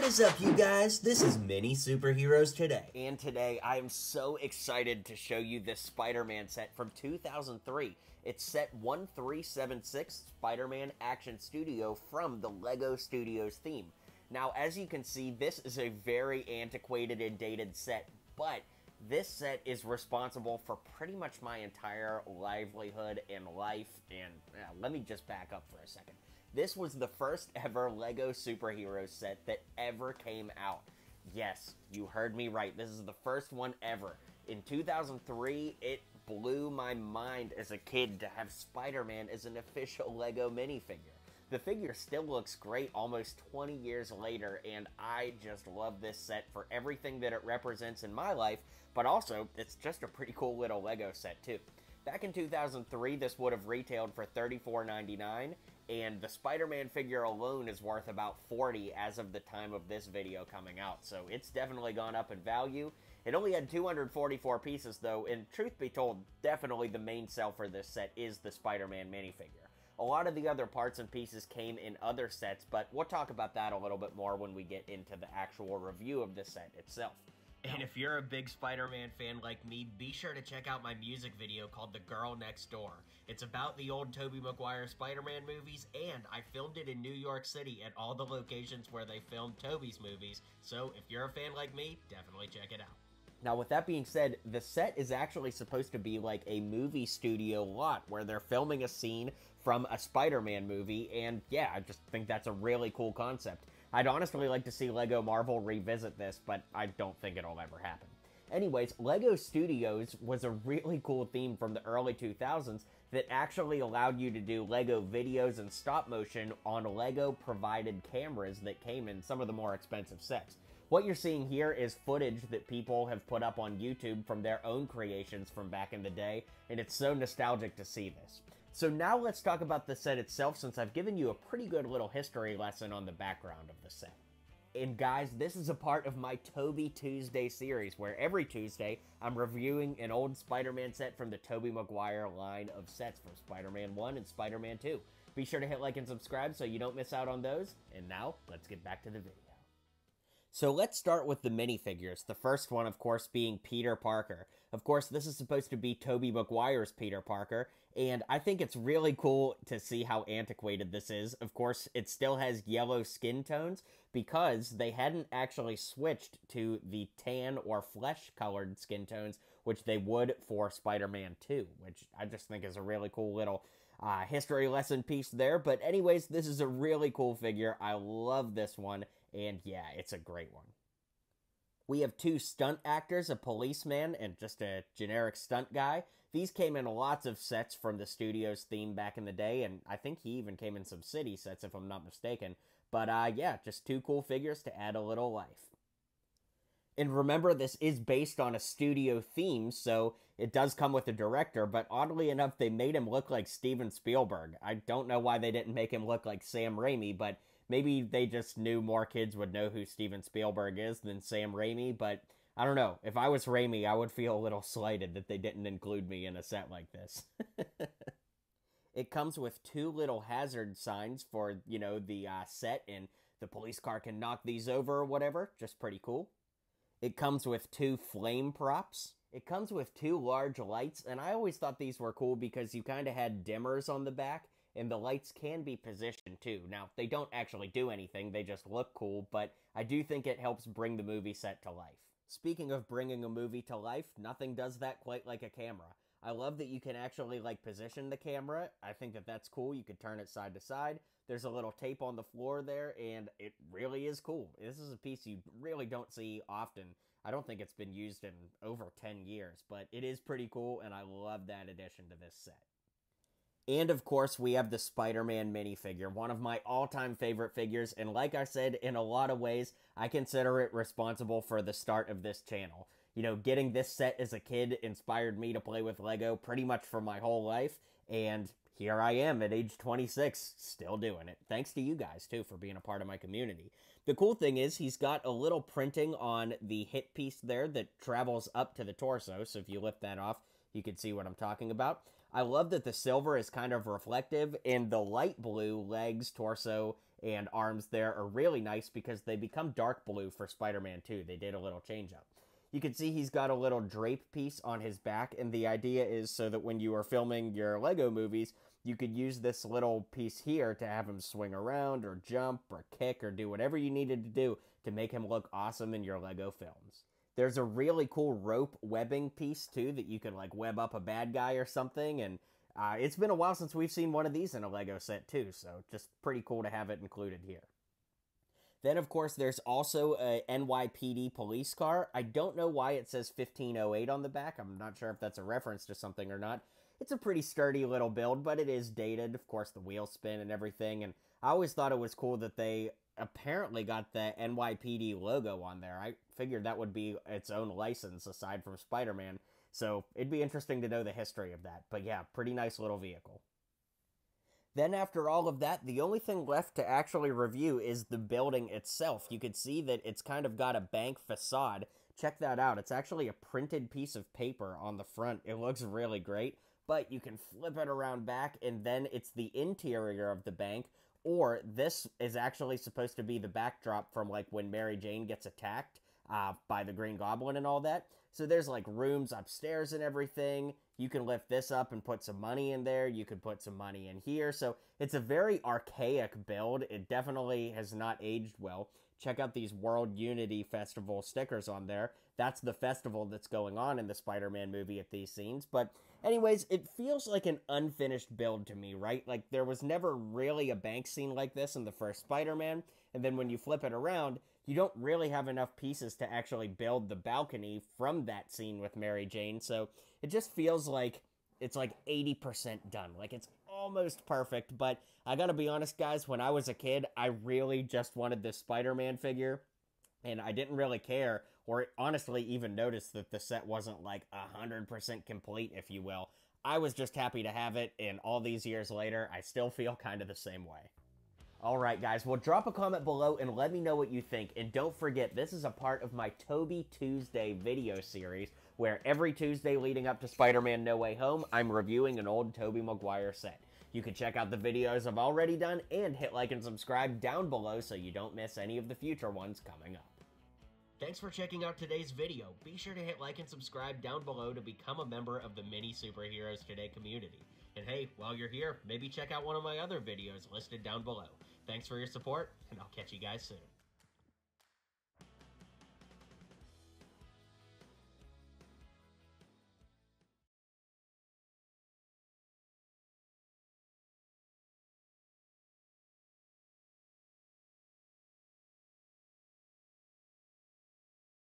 What is up, you guys? This is Mini Superheroes Today. And today I am so excited to show you this Spider-Man set from 2003. It's set 1376 Spider-Man Action Studio from the LEGO Studios theme. Now, as you can see, this is a very antiquated and dated set, but this set is responsible for pretty much my entire livelihood and life, and let me just back up for a second. This was the first ever LEGO superhero set that ever came out. Yes, you heard me right. This is the first one ever. In 2003, it blew my mind as a kid to have Spider-Man as an official LEGO minifigure. The figure still looks great almost 20 years later, and I just love this set for everything that it represents in my life, but also, it's just a pretty cool little LEGO set too. Back in 2003, this would have retailed for $34.99, and the Spider-Man figure alone is worth about $40 as of the time of this video coming out, so it's definitely gone up in value. It only had 244 pieces though, and truth be told, definitely the main sell for this set is the Spider-Man minifigure. A lot of the other parts and pieces came in other sets, but we'll talk about that a little bit more when we get into the actual review of the set itself. And if you're a big Spider-Man fan like me, be sure to check out my music video called The Girl Next Door. It's about the old Tobey Maguire Spider-Man movies, and I filmed it in New York City at all the locations where they filmed Tobey's movies, so if you're a fan like me, definitely check it out. Now, with that being said, the set is actually supposed to be like a movie studio lot where they're filming a scene from a Spider-Man movie, and yeah, I just think that's a really cool concept. I'd honestly like to see LEGO Marvel revisit this, but I don't think it'll ever happen. Anyways, LEGO Studios was a really cool theme from the early 2000s that actually allowed you to do LEGO videos and stop motion on LEGO-provided cameras that came in some of the more expensive sets. What you're seeing here is footage that people have put up on YouTube from their own creations from back in the day, and it's so nostalgic to see this. So now let's talk about the set itself, since I've given you a pretty good little history lesson on the background of the set. And guys, this is a part of my Tobey Tuesday series, where every Tuesday I'm reviewing an old Spider-Man set from the Tobey Maguire line of sets from Spider-Man 1 and Spider-Man 2. Be sure to hit like and subscribe so you don't miss out on those, and now let's get back to the video. So let's start with the minifigures, the first one, of course, being Peter Parker. Of course, this is supposed to be Tobey Maguire's Peter Parker, and I think it's really cool to see how antiquated this is. Of course, it still has yellow skin tones because they hadn't actually switched to the tan or flesh-colored skin tones, which they would for Spider-Man 2, which I just think is a really cool little history lesson piece there. But anyways, this is a really cool figure. I love this one. And yeah, it's a great one. We have two stunt actors, a policeman and just a generic stunt guy. These came in lots of sets from the studio's theme back in the day, and I think he even came in some city sets if I'm not mistaken. But yeah, just two cool figures to add a little life. And remember, this is based on a studio theme, so it does come with a director, but oddly enough, they made him look like Steven Spielberg. I don't know why they didn't make him look like Sam Raimi, but maybe they just knew more kids would know who Steven Spielberg is than Sam Raimi, but I don't know. If I was Raimi, I would feel a little slighted that they didn't include me in a set like this. It comes with two little hazard signs for, you know, the set, and the police car can knock these over or whatever. Just pretty cool. It comes with two flame props. It comes with two large lights, and I always thought these were cool because you kind of had dimmers on the back, and the lights can be positioned too. Now, they don't actually do anything, they just look cool, but I do think it helps bring the movie set to life. Speaking of bringing a movie to life, nothing does that quite like a camera. I love that you can actually, like, position the camera. I think that that's cool. You could turn it side to side. There's a little tape on the floor there, and it really is cool. This is a piece you really don't see often. I don't think it's been used in over 10 years, but it is pretty cool, and I love that addition to this set. And of course, we have the Spider-Man minifigure, one of my all-time favorite figures, and like I said, in a lot of ways, I consider it responsible for the start of this channel. You know, getting this set as a kid inspired me to play with LEGO pretty much for my whole life, and here I am at age 26, still doing it. Thanks to you guys, too, for being a part of my community. The cool thing is, he's got a little printing on the hip piece there that travels up to the torso, so if you lift that off, you can see what I'm talking about. I love that the silver is kind of reflective, and the light blue legs, torso, and arms there are really nice because they become dark blue for Spider-Man 2. They did a little change up. You can see he's got a little drape piece on his back, and the idea is so that when you are filming your Lego movies, you could use this little piece here to have him swing around or jump or kick or do whatever you needed to do to make him look awesome in your Lego films. There's a really cool rope webbing piece too that you can like web up a bad guy or something, and it's been a while since we've seen one of these in a Lego set too, so just pretty cool to have it included here. Then, of course, there's also a NYPD police car. I don't know why it says 1508 on the back. I'm not sure if that's a reference to something or not. It's a pretty sturdy little build, but it is dated. Of course, the wheels spin and everything. And I always thought it was cool that they apparently got the NYPD logo on there. I figured that would be its own license aside from Spider-Man. So it'd be interesting to know the history of that. But yeah, pretty nice little vehicle. Then after all of that, the only thing left to actually review is the building itself. You can see that it's kind of got a bank facade. Check that out. It's actually a printed piece of paper on the front. It looks really great, but you can flip it around back, and then it's the interior of the bank, or this is actually supposed to be the backdrop from like when Mary Jane gets attacked by the Green Goblin and all that. So there's like rooms upstairs and everything. You can lift this up and put some money in there. You could put some money in here. So it's a very archaic build. It definitely has not aged well. Check out these World Unity Festival stickers on there. That's the festival that's going on in the Spider-Man movie at these scenes. But anyways, it feels like an unfinished build to me, right? Like there was never really a bank scene like this in the first Spider-Man. And then when you flip it around, you don't really have enough pieces to actually build the balcony from that scene with Mary Jane. So it just feels like it's like 80% done. Like it's almost perfect. But I gotta be honest, guys, when I was a kid, I really just wanted this Spider-Man figure. And I didn't really care or honestly even notice that the set wasn't like 100% complete, if you will. I was just happy to have it, and all these years later, I still feel kind of the same way. Alright guys, well drop a comment below and let me know what you think. And don't forget, this is a part of my Toby Tuesday video series, where every Tuesday leading up to Spider-Man No Way Home, I'm reviewing an old Tobey Maguire set. You can check out the videos I've already done and hit like and subscribe down below so you don't miss any of the future ones coming up. Thanks for checking out today's video. Be sure to hit like and subscribe down below to become a member of the Mini Superheroes Today community. And hey, while you're here, maybe check out one of my other videos listed down below. Thanks for your support, and I'll catch you guys soon.